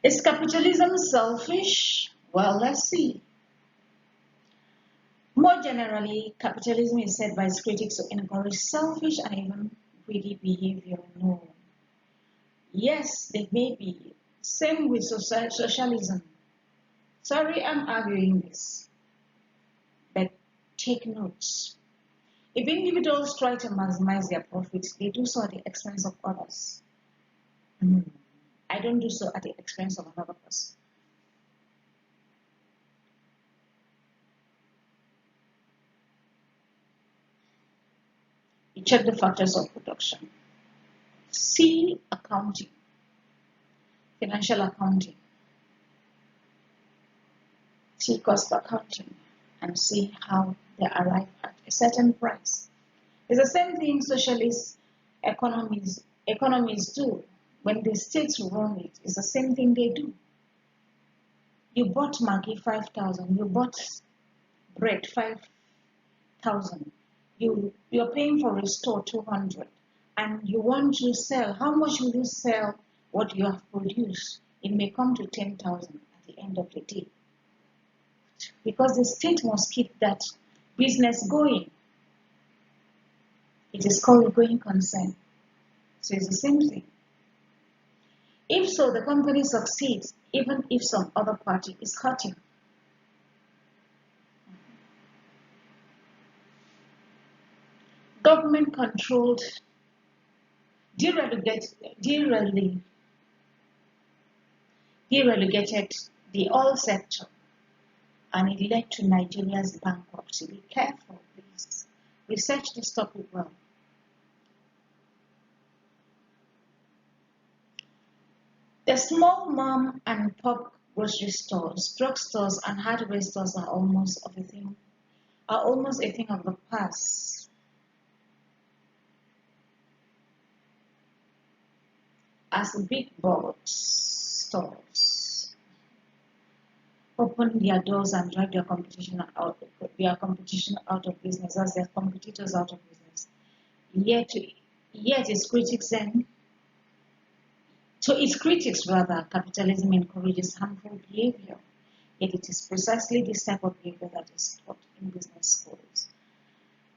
Is capitalism selfish? Well, let's see. More generally, capitalism is said by its critics to encourage selfish and even greedy behavior. No. Yes, they may be. Same with socialism. Sorry, I'm arguing this. But take notes. If individuals try to maximize their profits, they do so at the expense of others. I don't do so at the expense of another person. You check the factors of production. See accounting, financial accounting. See cost accounting and see how they arrive at a certain price. It's the same thing socialist economies do. When the states run it, it's the same thing they do. You bought Maggi 5,000, you bought bread 5,000. You're paying for a store 200, and you want to sell. How much will you sell what you have produced? It may come to 10,000 at the end of the day, because the state must keep that business going. It is called a going concern. So it's the same thing. If so, the company succeeds, even if some other party is hurting. Government controlled, deregulated the oil sector, and it led to Nigeria's bankruptcy. Be careful, please. Research this topic well. The small mom and pop grocery stores, drugstores, and hardware stores are almost a thing of the past. As big box stores open their doors and drive their competition out of business, as their competitors out of business. Yet its critics capitalism encourages harmful behavior. Yet it is precisely this type of behavior that is taught in business schools.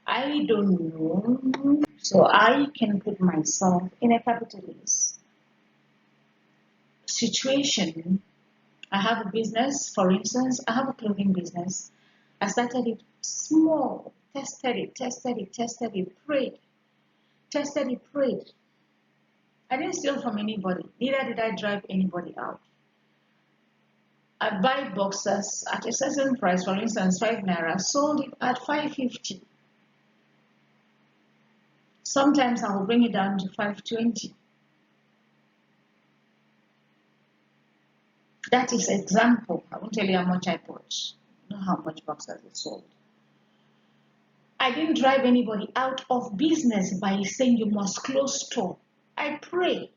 I don't know, so I can put myself in a capitalist situation. I have a business, for instance, I have a clothing business. I started it small, tested it, prayed. I didn't steal from anybody, neither did I drive anybody out. I buy boxes at a certain price, for instance, 5 naira, sold it at 550. Sometimes I will bring it down to 520. That is an example. I won't tell you how much I bought, not how much boxes I sold. I didn't drive anybody out of business by saying you must close store. I pray.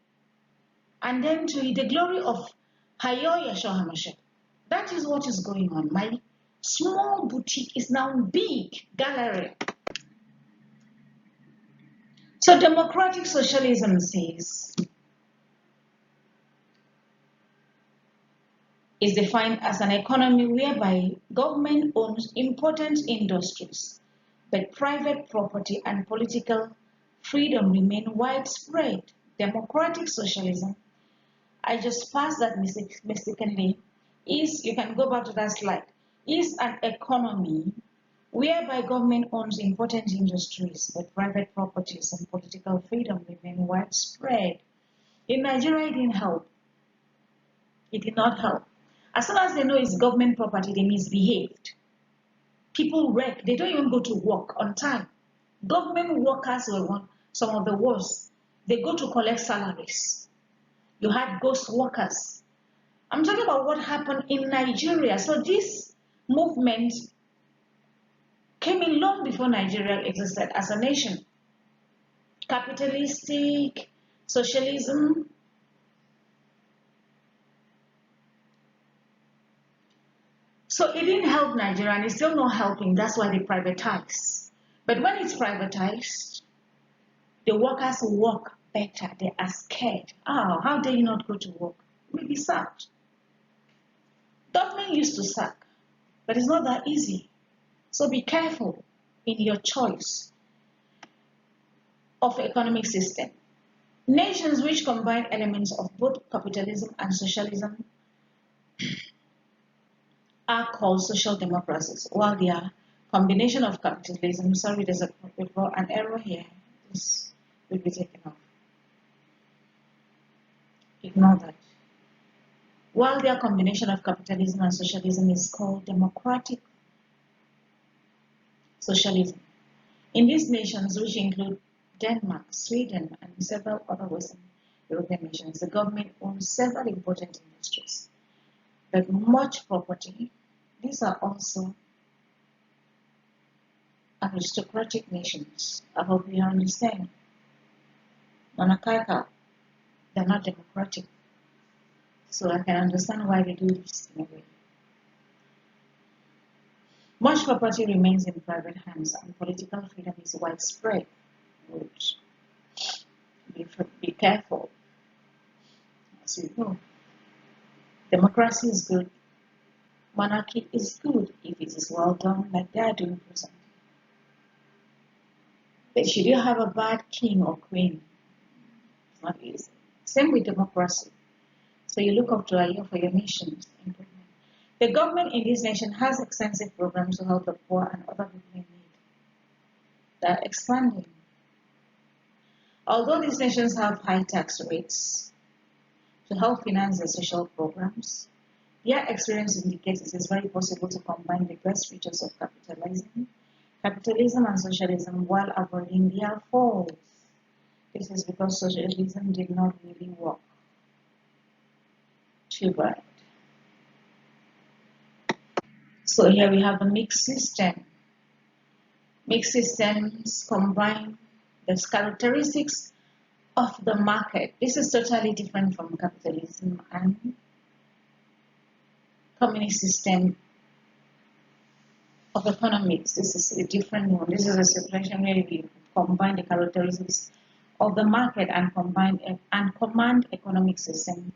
And then to the glory of YHWH, HAMASCHIAC. That is what is going on. My Small boutique is now big gallery. So democratic socialism says is defined as an economy whereby government owns important industries, but private property and political freedom remain widespread. Democratic socialism, I just passed that mistakenly, is, you can go back to that slide, is an economy whereby government owns important industries, but private properties and political freedom remain widespread. In Nigeria, it didn't help. It did not help. As soon as they know it's government property, they misbehaved. People wreck. They don't even go to work on time. Government workers were some of the worst. They go to collect salaries. You had ghost workers. I'm talking about what happened in Nigeria. So this movement came in long before Nigeria existed as a nation. Capitalistic, socialism. So it didn't help Nigeria, and it's still not helping. That's why they privatize. But when it's privatized, the workers work better. They are scared. Oh, how dare you not go to work? We'll be sacked. Government used to sack, but it's not that easy. So be careful in your choice of economic system. Nations which combine elements of both capitalism and socialism are called social democracies, while their combination of capitalism, sorry, there's an error here, this will be taken off. Ignore that. While their combination of capitalism and socialism is called democratic socialism. In these nations, which include Denmark, Sweden, and several other Western European nations, the government owns several important industries, but much property. These are also aristocratic nations. I hope you understand. Monarchical, they're not democratic. So I can understand why they do this in a way. Much property remains in private hands and political freedom is widespread. Be careful as you go. Democracy is good. Monarchy is good if it is well done, like they are doing presently. But should you have a bad king or queen, it's not easy. Same with democracy. So you look up to a year for your nation's improvement. The government in this nation has extensive programs to help the poor and other people in need. They are expanding. Although these nations have high tax rates to help finance their social programs, their experience indicates it is very possible to combine the best features of capitalism and socialism while avoiding their faults. This is because socialism did not really work. Too bad. So here we have a mixed system. Mixed systems combine the characteristics of the market. This is totally different from capitalism and communist system of economics. This is a different one. This is a situation where we combine the characteristics of the market and command economic system.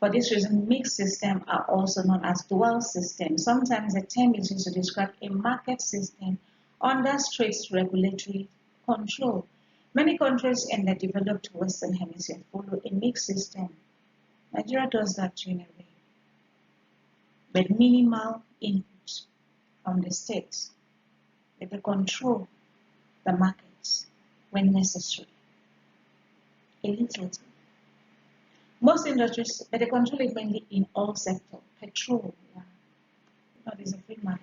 For this reason, mixed systems are also known as dual systems. Sometimes the term is used to describe a market system under strict regulatory control. Many countries in the developed Western Hemisphere follow a mixed system. Nigeria does that too in a way, but minimal input from the states. They control the markets when necessary. A little too. Most industries, but they control it mainly in all sectors. Petrol, yeah. That is a free market.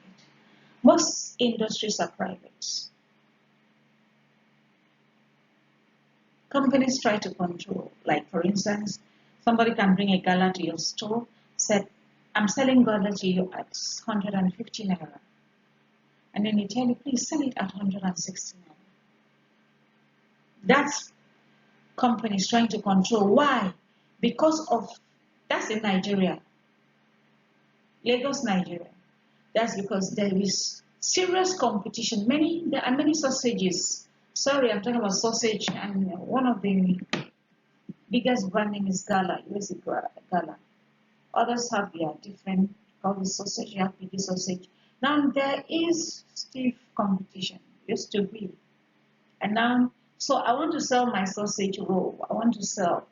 Most industries are private. Companies try to control, like for instance, somebody can bring a gala to your store, said, I'm selling gala to you at 150 naira. And then they tell you, please sell it at 160 naira. That's companies trying to control. Why? Because of, that's in Nigeria, Lagos, Nigeria. That's because there is serious competition. There are many sausages. Sorry, I'm talking about sausage, and one of the biggest brand name is Gala. US Gala. Others have their different called sausage. You have PG sausage. Now there is stiff competition. Used to be, and now so I want to sell my sausage roll. I want to sell.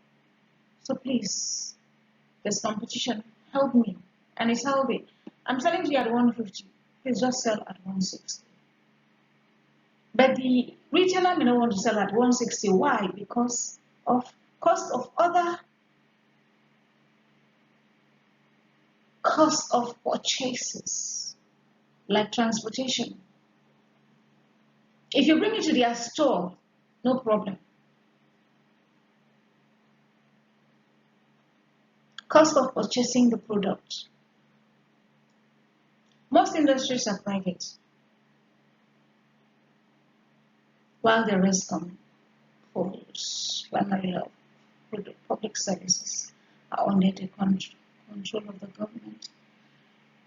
So please, there's competition. Help me, and it's healthy. I'm selling to you at 150. Please just sell at 160. But the retailer may not want to sell at 160. Why? Because of cost of purchases, like transportation. If you bring it to their store, no problem. Cost of purchasing the product. Most industries are private, while the rest come falls primarily of public services are under the control of the government.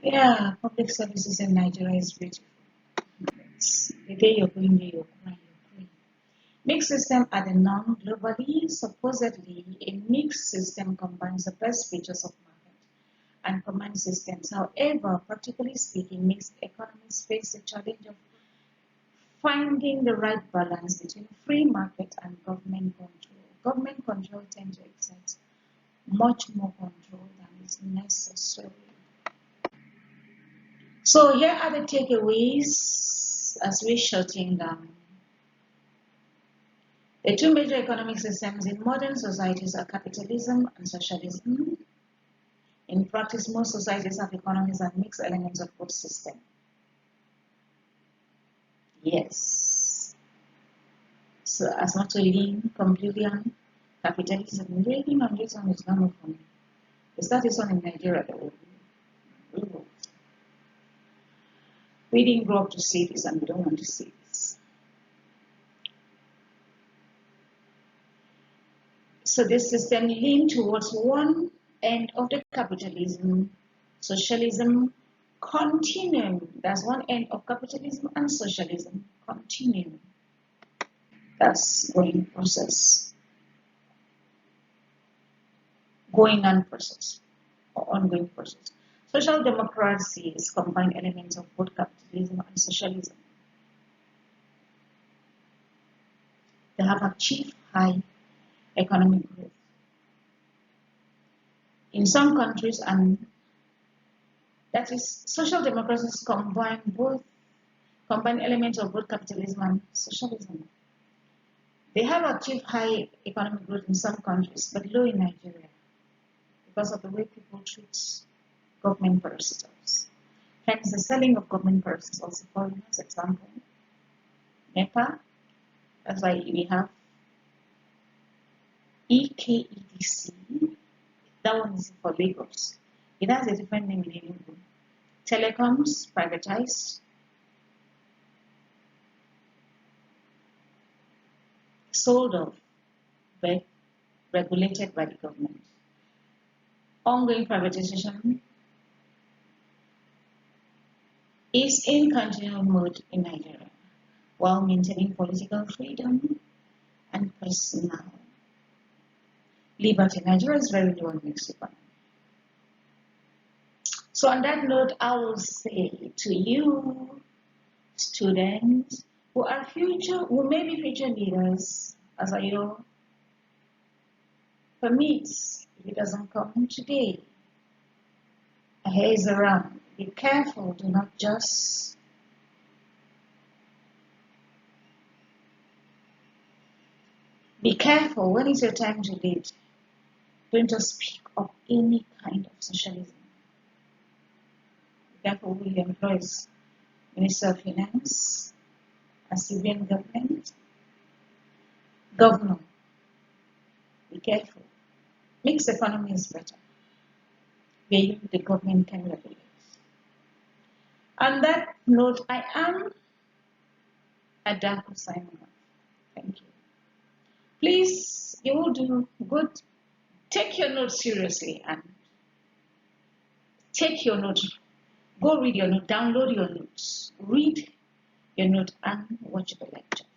Yeah, public services in Nigeria is beautiful. The day you're going there, you're crying, you're praying. Mixed system are the norm globally. Supposedly, a mixed system combines the best features of market and command systems. However, practically speaking, mixed economies face the challenge of finding the right balance between free market and government control. Government control tends to exert much more control than is necessary. So here are the takeaways as we're shutting down. The two major economic systems in modern societies are capitalism and socialism. In practice, most societies have economies that mix elements of both systems. Yes. So as not to lean completely on capitalism, leaning on this one is not for me. If that is one in Nigeria, we didn't grow up to see this and we don't want to see this. So this system leans towards one end of the capitalism, socialism continuum. That's one end of capitalism and socialism continuum. That's going on process, or ongoing process. Social democracy is combined elements of both capitalism and socialism. They have achieved high economic growth. In some countries, and that is, social democracies combine elements of both capitalism and socialism. They have achieved high economic growth in some countries, but low in Nigeria because of the way people treat government persons. Hence, the selling of government persons also foreigners, example, NEPA. That's why we have EKEDC. That one is for Lagos. It has a different name in Enugu. Telecoms, privatized. Sold off, but regulated by the government. Ongoing privatization is in continual mode in Nigeria, while maintaining political freedom and personal liberty. Nigeria is very low in mixed economy. So on that note, I will say to you, students, who may be future leaders, as I know, permits, if it doesn't come today, a haze around. Be careful, do not just be careful when it's your time to lead. Don't just speak of any kind of socialism. Be careful who you employ. Minister of Finance, a civilian government, governor. Be careful. Mixed economy is better, where the government can regulate. On that note, I am Adaku signing off. Thank you. Please, you will do good. Take your notes seriously and take your notes Go read your note, download your notes, read your note and watch the lecture.